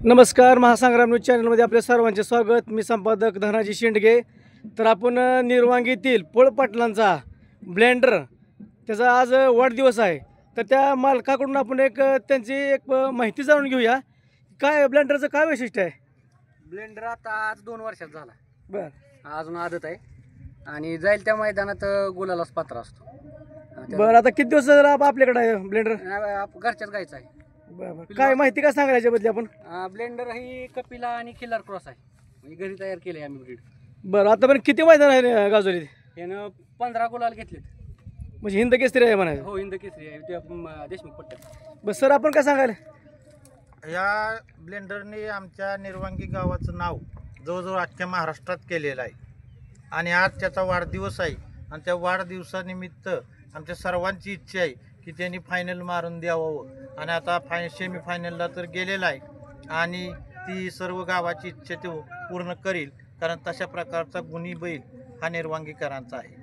नमस्कार, महासंग्राम न्यूज चॅनलमध्ये आपल्या सर्वांचे स्वागत। मी संपादक धनाजी शेंडगे। तर आपण निर्वांगीतील पोळपाटलांचा ब्लेंडर त्याचा आज वाढदिवस आहे, तर त्या मालकाकडून आपण त्यांची एक माहिती जाणून घेऊया। काय ब्लेंडरचं काय वैशिष्ट्य आहे? ब्लेंडर आता आज 2 वर्षात झाला। बर, अजून आदत आहे आणि जाईल त्या मैदानात गुलालाच पात्र असतो। बरं, आता किती दिवस झाला आपल्याकडे आहे ब्लेंडर? घरच्याच गायचं आहे। बरं, काय माहिती काय सांगाल याच्याबद्दल आपण? ब्लेंडर ही कपिला आणि खिल्लार क्रॉस आहे, म्हणजे घरी तयार केले आम्ही ब्रीड। बरं, आतापर्यंत किती मैदान आहे गाजवली? यानं 15 गुलाल घेतलेत। म्हणजे हिंद केसरी आहे म्हणायचं? हो, हिंद केसरी आहे, ते देशमुख पट्ट्यात। बस सर, आपण काय सांगाल? या ब्लेंडरने आमच्या निर्वांगी गावाचं नाव जवळजवळ अख्ख्या महाराष्ट्रात केलेलं आहे आणि आज त्याचा वाढदिवस आहे आणि त्या वाढदिवसानिमित्त आमच्या सर्वांची इच्छा आहे की त्यांनी फायनल मारून द्यावं आणि आता सेमीफायनलला तर गेलेला आहे आणि ती सर्व गावाची इच्छा ते पूर्ण करील, कारण तशा प्रकारचा गुणी बैल हा निर्वांगीकरांचा आहे।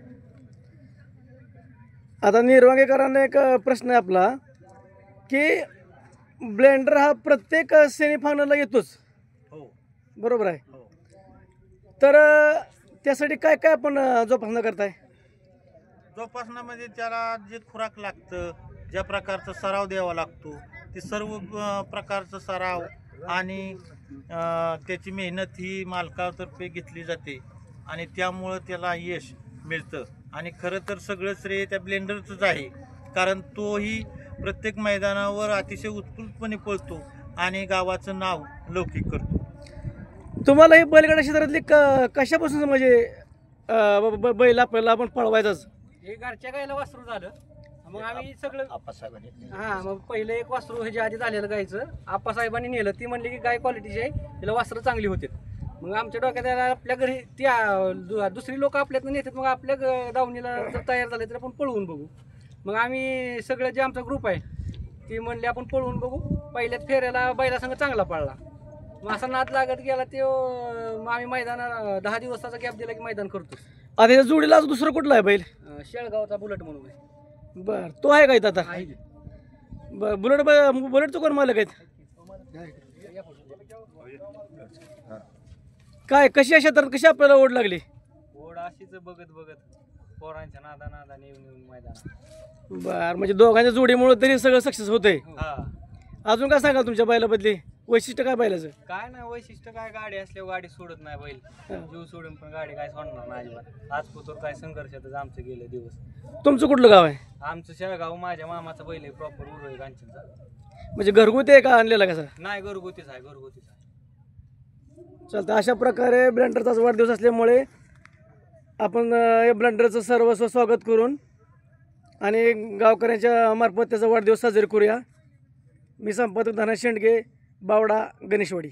आता निर्वांगीकरांना एक प्रश्न आहे आपला की ब्लेंडर हा प्रत्येक सेमीफायनलला येतोच, हो बरोबर आहे? हो, तर त्यासाठी काय काय आपण जोपासना करताय? जोपासनामध्ये त्याला जे खुराक लागतं, ज्या प्रकारचा सराव द्यावा लागतो, ते सर्व प्रकारचा सराव आणि त्याची मेहनत ही मालकातर्फे घेतली जाते आणि त्यामुळं त्याला यश मिळतं। आणि खरं तर सगळं श्रेय त्या ब्लेंडरचंच आहे, कारण तोही प्रत्येक मैदानावर अतिशय उत्स्फूर्तपणे पळतो आणि गावाचं नाव लौकिक करतो। तुम्हाला ही बैलगाडा क्षेत्रातली कशापासून म्हणजे बैल आपल्याला आपण पळवायचाच? हे घरच्या गायला वासरू झालं, मग आम्ही सगळं मग पहिले एक वासरू ह्याच्या आधी झालेलं गायचं आप्पासाहेबांनी नेलं। ती म्हणली की गाय क्वालिटीची आहे, तिला वासरं चांगली होते। मग आमच्या डोक्यात आपल्या घरी त्या दुसरी लोक आपल्यातनं नेतात, मग आपल्या दावणीला जर तयार झाले तर आपण पळवून बघू। मग आम्ही सगळं जे आमचा ग्रुप आहे ती म्हणली आपण पळवून बघू। पहिल्याच फेऱ्याला बैलासंग चांगला पळला, मग असा नाद लागत गेला ते मग आम्ही मैदानाला 10 दिवसाचा गॅप दिला की मैदान करतो। आता या जोडीला दुसरं कुठला आहे बैल? शेळगावचा बुलेट म्हणून आहे। बर, तो आहे का इथं आता? बर, बुलेटचं कोण मालक आहेत? काय कशी अशा तर कशी आपल्याला ओढ लागली? ओढ अशीच बघत बघत पोरांच्या नादाने येऊन मैदान। बर, म्हणजे दोघांच्या जोडीमुळे तरी सगळं सक्सेस होतंय। हा, अजून काय सांगाल तुमच्या बैलाबद्दली? वैशिष्ट्य काय बैलाचं? काय नाही वैशिष्ट्य, काय गाडी असल्यावर गाडी सोडत नाही बैल, जीव सोडून पण गाडी काय सोडणार नाही अजिबात। आज पोतोर काय संघर्षातच आमचं गेले दिवस। तुमचं कुठलं गाव आहे? आमचं शेळगाव, माझ्या मामाचा बैल आहे, प्रॉपर उरळी कांचनचा। म्हणजे घरगुती आहे का आणलेला कसा? नाही, घरगुतीच आहे, घरगुतीच आहे। चालतं, अशा प्रकारे ब्लेंडरचाच वाढदिवस असल्यामुळे आपण या ब्लेंडरचं सर्वस्व स्वागत करून आणि गावकऱ्यांच्या मार्फत त्याचा वाढदिवस साजरा करूया। मी संपादक धनाजी शेंडगे, बावडा, गणेशवाडी।